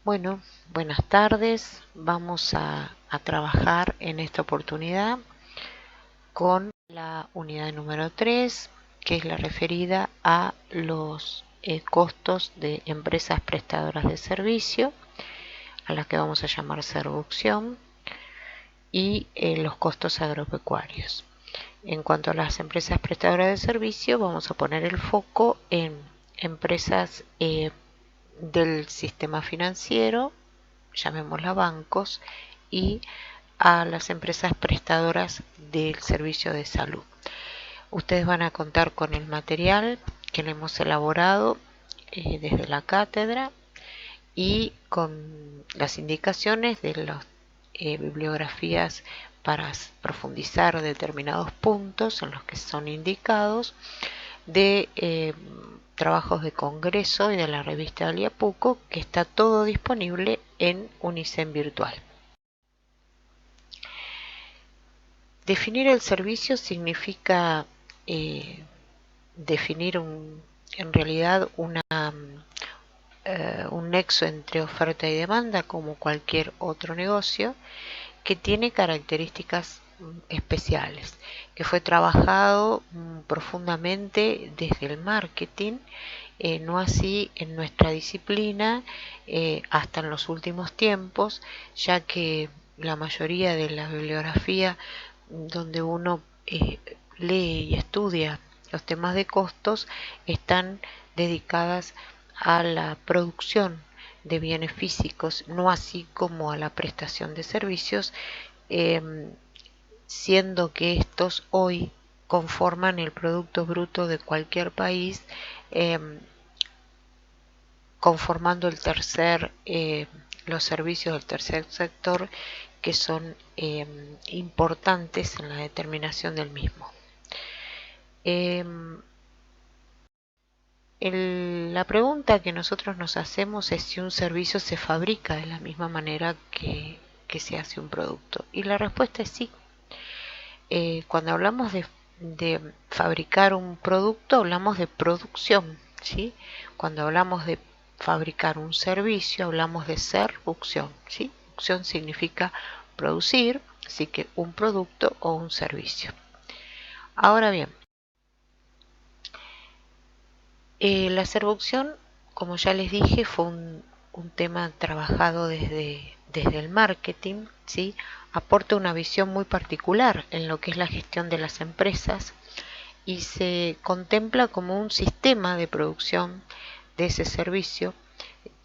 Bueno, buenas tardes. Vamos a trabajar en esta oportunidad con la unidad número 3, que es la referida a los costos de empresas prestadoras de servicio, a las que vamos a llamar Servucción, y los costos agropecuarios. En cuanto a las empresas prestadoras de servicio, vamos a poner el foco en empresas del sistema financiero, llamémosla bancos, y a las empresas prestadoras del servicio de salud. Ustedes van a contar con el material que le hemos elaborado desde la cátedra y con las indicaciones de las bibliografías para profundizar determinados puntos en los que son indicados, de trabajos de congreso y de la revista Aliapuco, que está todo disponible en Unicen Virtual. Definir el servicio significa definir en realidad un nexo entre oferta y demanda, como cualquier otro negocio, que tiene características especiales, que fue trabajado profundamente desde el marketing, no así en nuestra disciplina, hasta en los últimos tiempos, ya que la mayoría de la bibliografía donde uno lee y estudia los temas de costos están dedicadas a la producción de bienes físicos, no así como a la prestación de servicios, siendo que estos hoy conforman el Producto Bruto de cualquier país, conformando los servicios del tercer sector, que son importantes en la determinación del mismo. La pregunta que nosotros nos hacemos es si un servicio se fabrica de la misma manera que se hace un producto. Y la respuesta es sí. Cuando hablamos de fabricar un producto, hablamos de producción, ¿sí? Cuando hablamos de fabricar un servicio, hablamos de servucción, ¿sí? Producción significa producir, así que un producto o un servicio. Ahora bien, la servucción, como ya les dije, fue un tema trabajado desde el marketing, ¿sí? Aporta una visión muy particular en lo que es la gestión de las empresas y se contempla como un sistema de producción de ese servicio,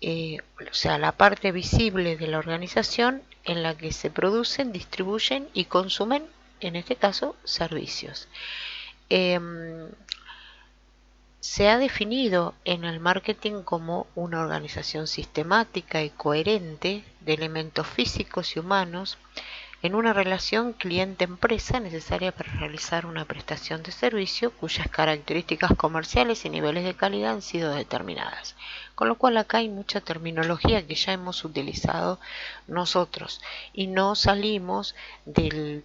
o sea, la parte visible de la organización en la que se producen, distribuyen y consumen, en este caso, servicios. Se ha definido en el marketing como una organización sistemática y coherente de elementos físicos y humanos en una relación cliente-empresa necesaria para realizar una prestación de servicio cuyas características comerciales y niveles de calidad han sido determinadas. Con lo cual acá hay mucha terminología que ya hemos utilizado nosotros y no salimos de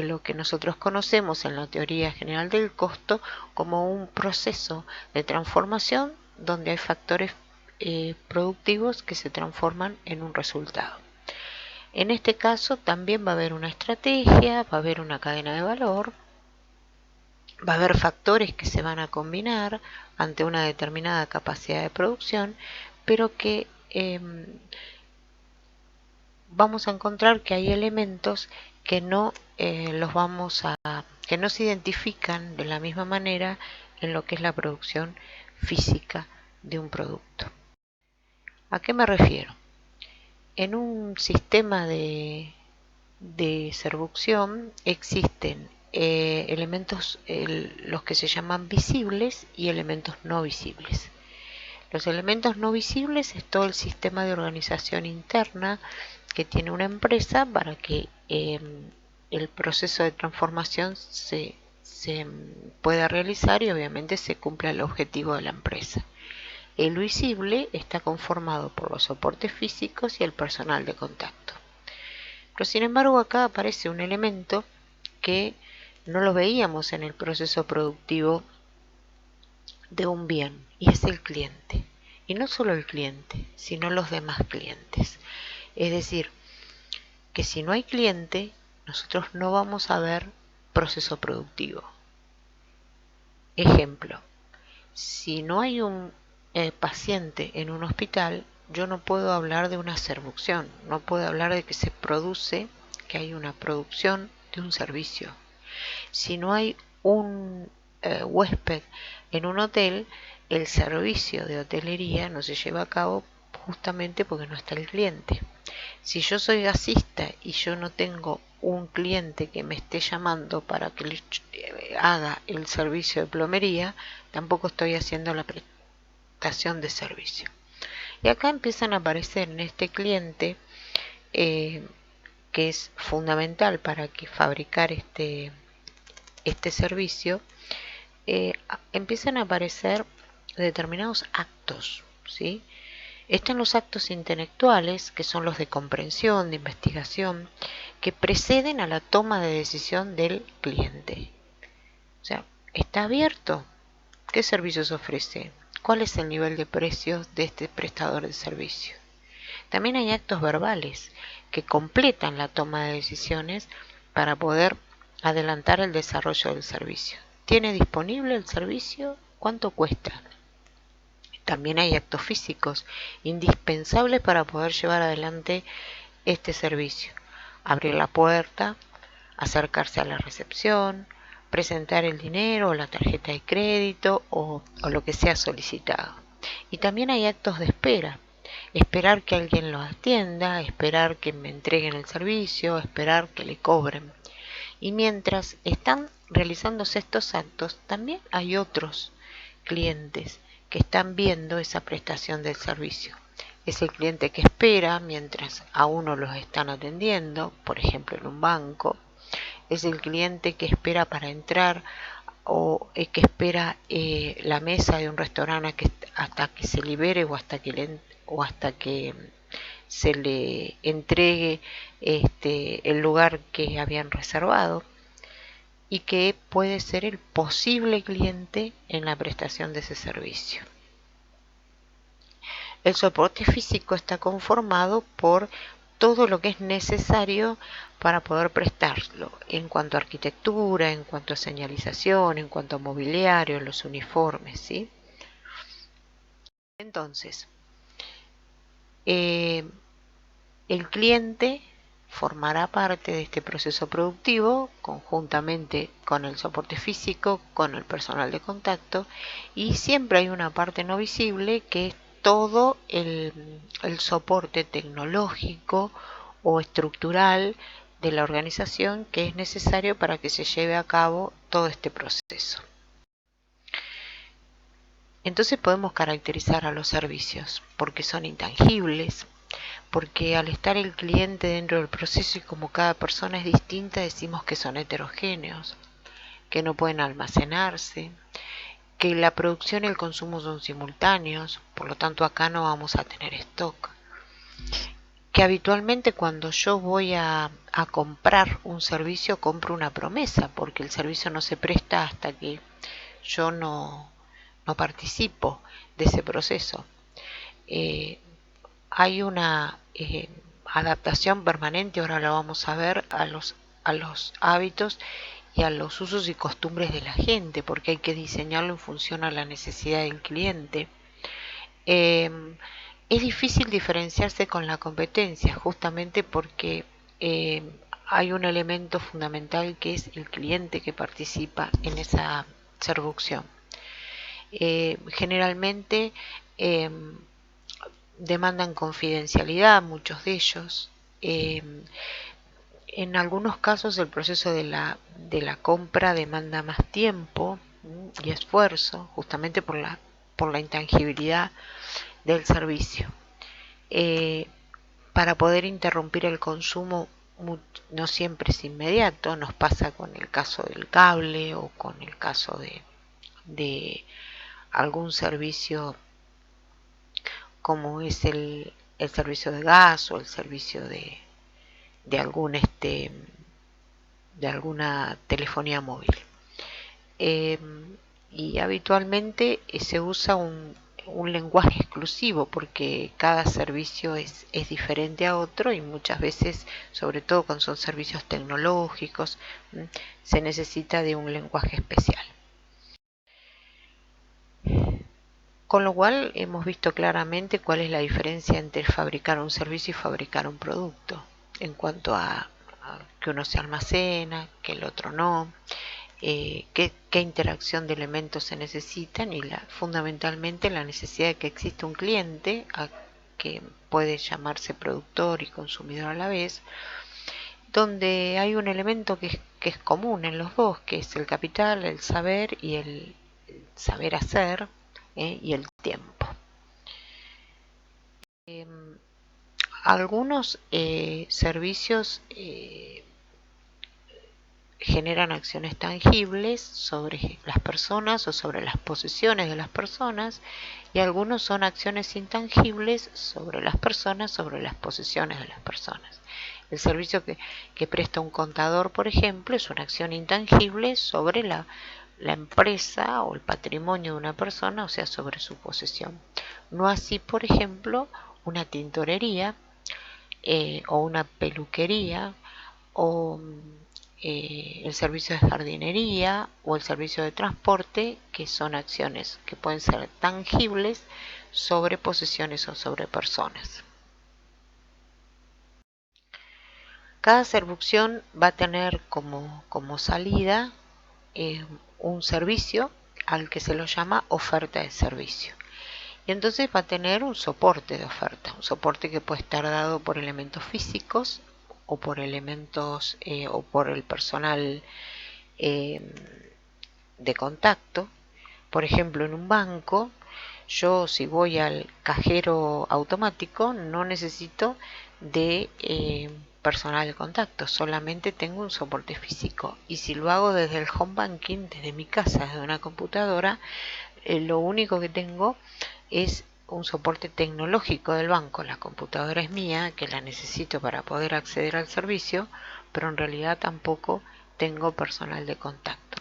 lo que nosotros conocemos en la teoría general del costo como un proceso de transformación donde hay factores productivos que se transforman en un resultado. En este caso también va a haber una estrategia, va a haber una cadena de valor, va a haber factores que se van a combinar ante una determinada capacidad de producción, pero que vamos a encontrar que hay elementos que no que no se identifican de la misma manera en lo que es la producción física de un producto. ¿A qué me refiero? En un sistema de servucción existen elementos, los que se llaman visibles, y elementos no visibles. Los elementos no visibles es todo el sistema de organización interna que tiene una empresa para que el proceso de transformación se pueda realizar y obviamente se cumpla el objetivo de la empresa. El visible está conformado por los soportes físicos y el personal de contacto. Pero sin embargo acá aparece un elemento que no lo veíamos en el proceso productivo de un bien, y es el cliente. Y no solo el cliente, sino los demás clientes. Es decir, que si no hay cliente, nosotros no vamos a ver proceso productivo. Ejemplo, si no hay un paciente en un hospital, yo no puedo hablar de una servucción, no puedo hablar de que se produce, que hay una producción de un servicio. Si no hay un huésped en un hotel, el servicio de hotelería no se lleva a cabo justamente porque no está el cliente. Si yo soy gasista y yo no tengo un cliente que me esté llamando para que le haga el servicio de plomería, tampoco estoy haciendo la prestación de servicio. Y acá empiezan a aparecer en este cliente, que es fundamental para que fabricar este servicio, empiezan a aparecer determinados actos, ¿sí? Están los actos intelectuales, que son los de comprensión, de investigación, que preceden a la toma de decisión del cliente. O sea, ¿está abierto? ¿Qué servicios ofrece? ¿Cuál es el nivel de precios de este prestador de servicio? También hay actos verbales que completan la toma de decisiones para poder adelantar el desarrollo del servicio. ¿Tiene disponible el servicio? ¿Cuánto cuesta? También hay actos físicos indispensables para poder llevar adelante este servicio. Abrir la puerta, acercarse a la recepción, presentar el dinero o la tarjeta de crédito o lo que sea solicitado. Y también hay actos de espera. Esperar que alguien lo atienda, esperar que me entreguen el servicio, esperar que le cobren. Y mientras están realizándose estos actos, también hay otros clientes que están viendo esa prestación del servicio. Es el cliente que espera mientras a uno los están atendiendo, por ejemplo en un banco. Es el cliente que espera para entrar o que espera la mesa de un restaurante hasta que se libere o hasta que se le entregue el lugar que habían reservado, y que puede ser el posible cliente en la prestación de ese servicio. El soporte físico está conformado por todo lo que es necesario para poder prestarlo, en cuanto a arquitectura, en cuanto a señalización, en cuanto a mobiliario, los uniformes, ¿sí? Entonces, el cliente formará parte de este proceso productivo conjuntamente con el soporte físico, con el personal de contacto, y siempre hay una parte no visible que es todo el soporte tecnológico o estructural de la organización que es necesario para que se lleve a cabo todo este proceso. Entonces podemos caracterizar a los servicios porque son intangibles, porque al estar el cliente dentro del proceso y como cada persona es distinta, decimos que son heterogéneos, que no pueden almacenarse, que la producción y el consumo son simultáneos, por lo tanto acá no vamos a tener stock. Que habitualmente cuando yo voy a comprar un servicio, compro una promesa, porque el servicio no se presta hasta que yo no participo de ese proceso. Hay una adaptación permanente, ahora lo vamos a ver, a los hábitos y a los usos y costumbres de la gente, porque hay que diseñarlo en función a la necesidad del cliente. Es difícil diferenciarse con la competencia, justamente porque hay un elemento fundamental que es el cliente que participa en esa seducción. Generalmente demandan confidencialidad, muchos de ellos. En algunos casos el proceso de la compra demanda más tiempo y esfuerzo, justamente por la intangibilidad del servicio. Para poder interrumpir el consumo no siempre es inmediato, nos pasa con el caso del cable o con el caso de algún servicio como es el servicio de gas o el servicio de alguna telefonía móvil. Y habitualmente se usa un lenguaje exclusivo, porque cada servicio es diferente a otro y muchas veces, sobre todo cuando son servicios tecnológicos, se necesita de un lenguaje especial. Con lo cual hemos visto claramente cuál es la diferencia entre fabricar un servicio y fabricar un producto, en cuanto a que uno se almacena, que el otro no, qué interacción de elementos se necesitan y fundamentalmente la necesidad de que exista un cliente que puede llamarse productor y consumidor a la vez, donde hay un elemento que es común en los dos, que es el capital, el saber y el saber hacer, y el tiempo. Algunos servicios generan acciones tangibles sobre las personas o sobre las posesiones de las personas, y algunos son acciones intangibles sobre las personas, sobre las posesiones de las personas. El servicio que presta un contador, por ejemplo, es una acción intangible sobre la empresa o el patrimonio de una persona, o sea, sobre su posesión. No así, por ejemplo, una tintorería o una peluquería o el servicio de jardinería o el servicio de transporte, que son acciones que pueden ser tangibles sobre posesiones o sobre personas. Cada servicio va a tener como salida un servicio al que se lo llama oferta de servicio. Y entonces va a tener un soporte de oferta, un soporte que puede estar dado por elementos físicos o por elementos o por el personal de contacto. Por ejemplo, en un banco, yo si voy al cajero automático no necesito de personal de contacto, solamente tengo un soporte físico. Y si lo hago desde el home banking, desde mi casa, desde una computadora, lo único que tengo es un soporte tecnológico del banco. La computadora es mía, que la necesito para poder acceder al servicio, pero en realidad tampoco tengo personal de contacto.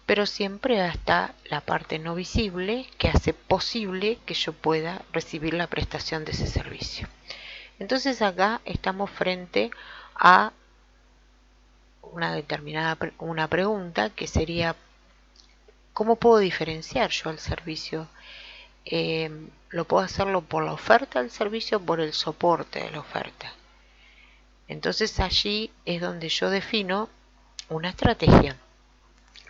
Pero siempre está la parte no visible que hace posible que yo pueda recibir la prestación de ese servicio. Entonces acá estamos frente a una pregunta que sería: ¿cómo puedo diferenciar yo el servicio? Lo puedo hacerlo por la oferta del servicio o por el soporte de la oferta. Entonces allí es donde yo defino una estrategia.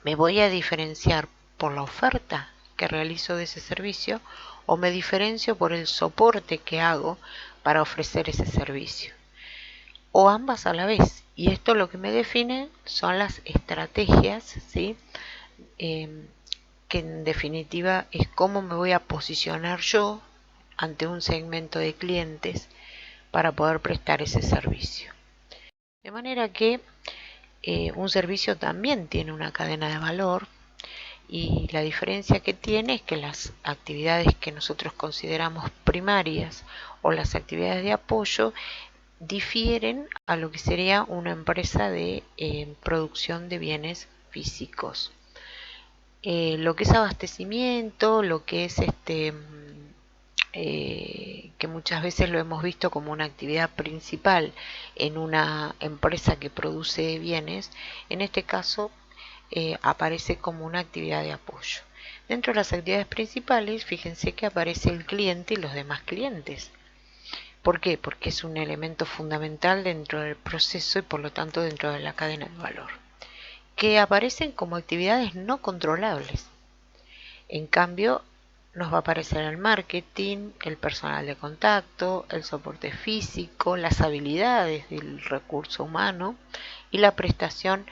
¿Me voy a diferenciar por la oferta que realizo de ese servicio o me diferencio por el soporte que hago para ofrecer ese servicio? O ambas a la vez. Y esto lo que me define son las estrategias, ¿sí? Que en definitiva es cómo me voy a posicionar yo ante un segmento de clientes para poder prestar ese servicio. De manera que un servicio también tiene una cadena de valor, y la diferencia que tiene es que las actividades que nosotros consideramos primarias o las actividades de apoyo difieren a lo que sería una empresa de producción de bienes físicos. Lo que es abastecimiento, lo que es que muchas veces lo hemos visto como una actividad principal en una empresa que produce bienes, en este caso aparece como una actividad de apoyo. Dentro de las actividades principales, fíjense que aparece el cliente y los demás clientes. ¿Por qué? Porque es un elemento fundamental dentro del proceso y por lo tanto dentro de la cadena de valor, que aparecen como actividades no controlables. En cambio, nos va a aparecer el marketing, el personal de contacto, el soporte físico, las habilidades del recurso humano y la prestación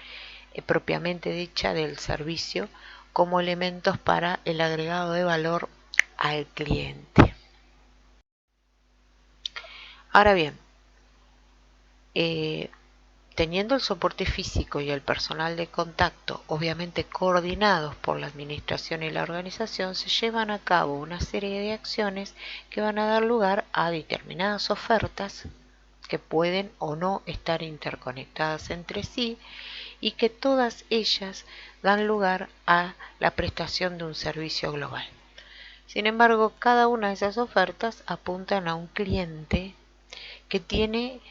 propiamente dicha del servicio como elementos para el agregado de valor al cliente. Ahora bien, teniendo el soporte físico y el personal de contacto obviamente coordinados por la administración y la organización, se llevan a cabo una serie de acciones que van a dar lugar a determinadas ofertas que pueden o no estar interconectadas entre sí, y que todas ellas dan lugar a la prestación de un servicio global. Sin embargo, cada una de esas ofertas apuntan a un cliente que tiene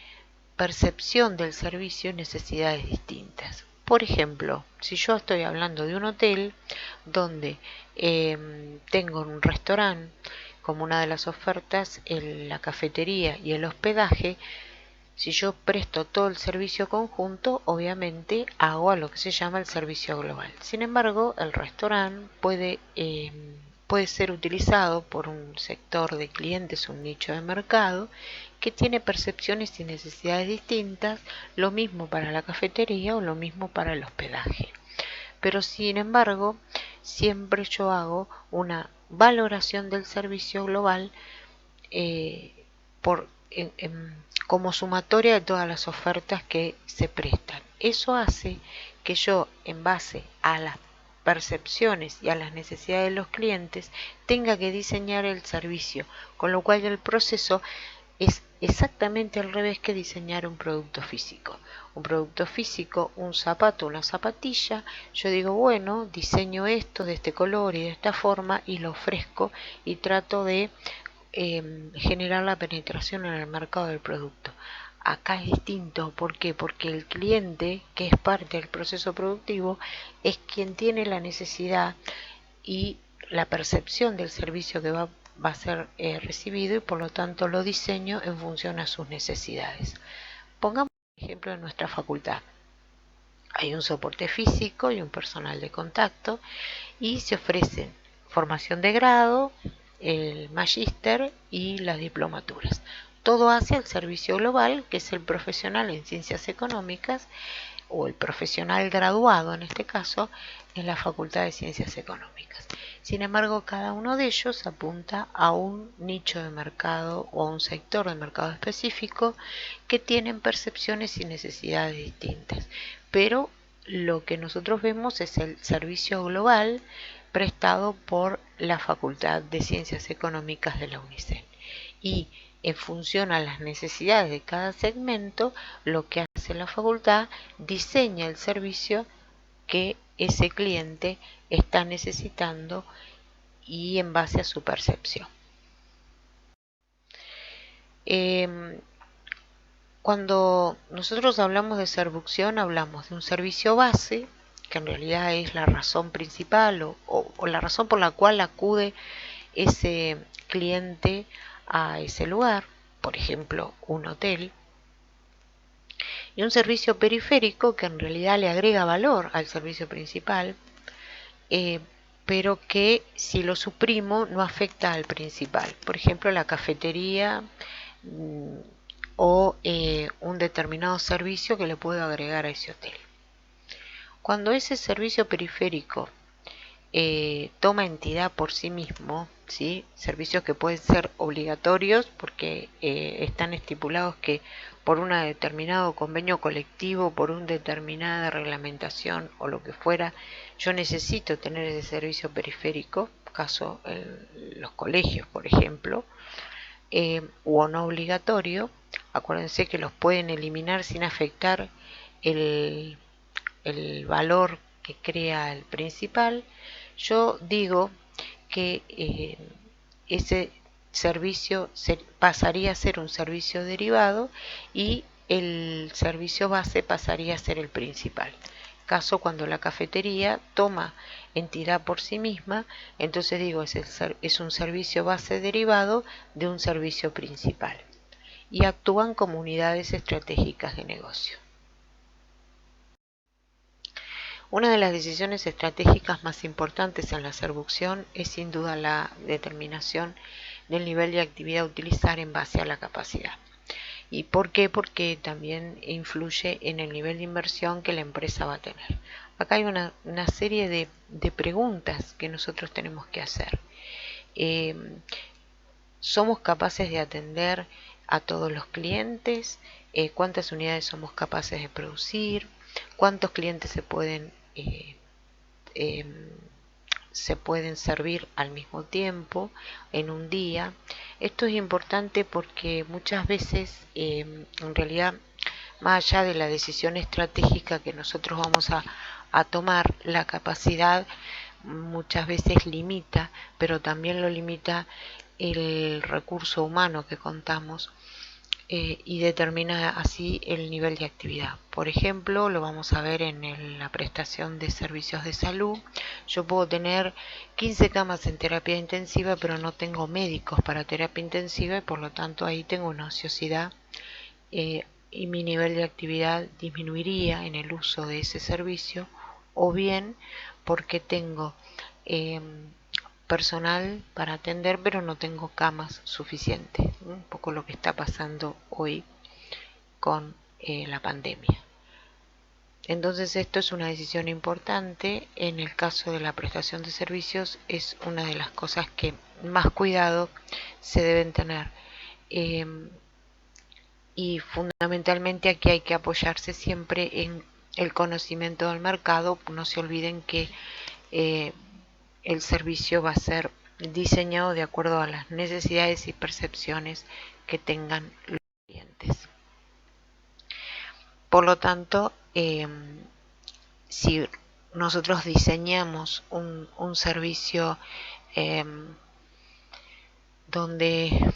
percepción del servicio y necesidades distintas. Por ejemplo, si yo estoy hablando de un hotel donde tengo un restaurante como una de las ofertas, la cafetería y el hospedaje, si yo presto todo el servicio conjunto, obviamente hago a lo que se llama el servicio global. Sin embargo, el restaurante puede ser utilizado por un sector de clientes, un nicho de mercado, que tiene percepciones y necesidades distintas, lo mismo para la cafetería o lo mismo para el hospedaje. Pero sin embargo, siempre yo hago una valoración del servicio global por como sumatoria de todas las ofertas que se prestan. Eso hace que yo, en base a las percepciones y a las necesidades de los clientes, tenga que diseñar el servicio, con lo cual el proceso es exactamente al revés que diseñar un producto físico. Un producto físico, un zapato, una zapatilla, yo digo, bueno, diseño esto de este color y de esta forma y lo ofrezco y trato de generar la penetración en el mercado del producto. Acá es distinto, ¿por qué? Porque el cliente, que es parte del proceso productivo, es quien tiene la necesidad y la percepción del servicio que va a ser recibido, y por lo tanto lo diseño en función a sus necesidades. Pongamos un ejemplo de nuestra facultad. Hay un soporte físico y un personal de contacto y se ofrecen formación de grado, el magíster y las diplomaturas. Todo hacia el servicio global, que es el profesional en ciencias económicas o el profesional graduado en este caso en la Facultad de Ciencias Económicas. Sin embargo, cada uno de ellos apunta a un nicho de mercado o a un sector de mercado específico que tienen percepciones y necesidades distintas. Pero lo que nosotros vemos es el servicio global prestado por la Facultad de Ciencias Económicas de la UNICEN. Y en función a las necesidades de cada segmento, lo que hace la facultad, diseña el servicio que ese cliente está necesitando y en base a su percepción. Cuando nosotros hablamos de seducción, hablamos de un servicio base, que en realidad es la razón principal o la razón por la cual acude ese cliente a ese lugar, por ejemplo, un hotel, y un servicio periférico que en realidad le agrega valor al servicio principal, pero que si lo suprimo no afecta al principal. Por ejemplo, la cafetería o un determinado servicio que le puedo agregar a ese hotel. Cuando ese servicio periférico toma entidad por sí mismo, ¿sí? Servicios que pueden ser obligatorios porque están estipulados que por un determinado convenio colectivo, por una determinada reglamentación o lo que fuera, yo necesito tener ese servicio periférico, caso los colegios, por ejemplo, o no obligatorio. Acuérdense que los pueden eliminar sin afectar el valor que crea el principal. Yo digo que ese servicio pasaría a ser un servicio derivado y el servicio base pasaría a ser el principal. Caso cuando la cafetería toma entidad por sí misma, entonces digo es un servicio base derivado de un servicio principal y actúan como unidades estratégicas de negocio. Una de las decisiones estratégicas más importantes en la seducción es sin duda la determinación del nivel de actividad a utilizar en base a la capacidad. ¿Y por qué? Porque también influye en el nivel de inversión que la empresa va a tener. Acá hay una serie de preguntas que nosotros tenemos que hacer. ¿Somos capaces de atender a todos los clientes? ¿Cuántas unidades somos capaces de producir? ¿Cuántos clientes se pueden servir al mismo tiempo en un día? Esto es importante porque muchas veces, en realidad, más allá de la decisión estratégica que nosotros vamos a tomar, la capacidad muchas veces limita, pero también lo limita el recurso humano que contamos, y determina así el nivel de actividad. Por ejemplo, lo vamos a ver en la prestación de servicios de salud. Yo puedo tener 15 camas en terapia intensiva, pero no tengo médicos para terapia intensiva y por lo tanto ahí tengo una ociosidad, y mi nivel de actividad disminuiría en el uso de ese servicio, o bien porque tengo eh, personal para atender pero no tengo camas suficientes, un poco lo que está pasando hoy con la pandemia. Entonces esto es una decisión importante. En el caso de la prestación de servicios es una de las cosas que más cuidado se deben tener. Eh, y fundamentalmente aquí hay que apoyarse siempre en el conocimiento del mercado. No se olviden que eh, el servicio va a ser diseñado de acuerdo a las necesidades y percepciones que tengan los clientes. Por lo tanto, si nosotros diseñamos un servicio eh, donde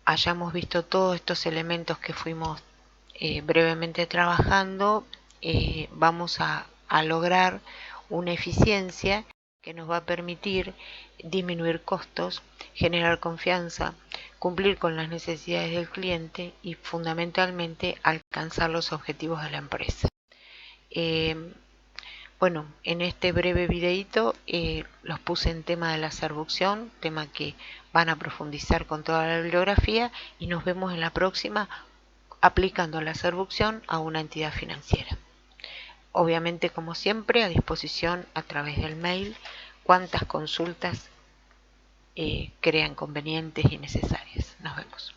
hayamos visto todos estos elementos que fuimos brevemente trabajando, vamos a lograr una eficiencia que nos va a permitir disminuir costos, generar confianza, cumplir con las necesidades del cliente y fundamentalmente alcanzar los objetivos de la empresa. Bueno, en este breve videito los puse en tema de la servucción, tema que van a profundizar con toda la bibliografía, y nos vemos en la próxima aplicando la servucción a una entidad financiera. Obviamente, como siempre, a disposición a través del mail, cuantas consultas crean convenientes y necesarias. Nos vemos.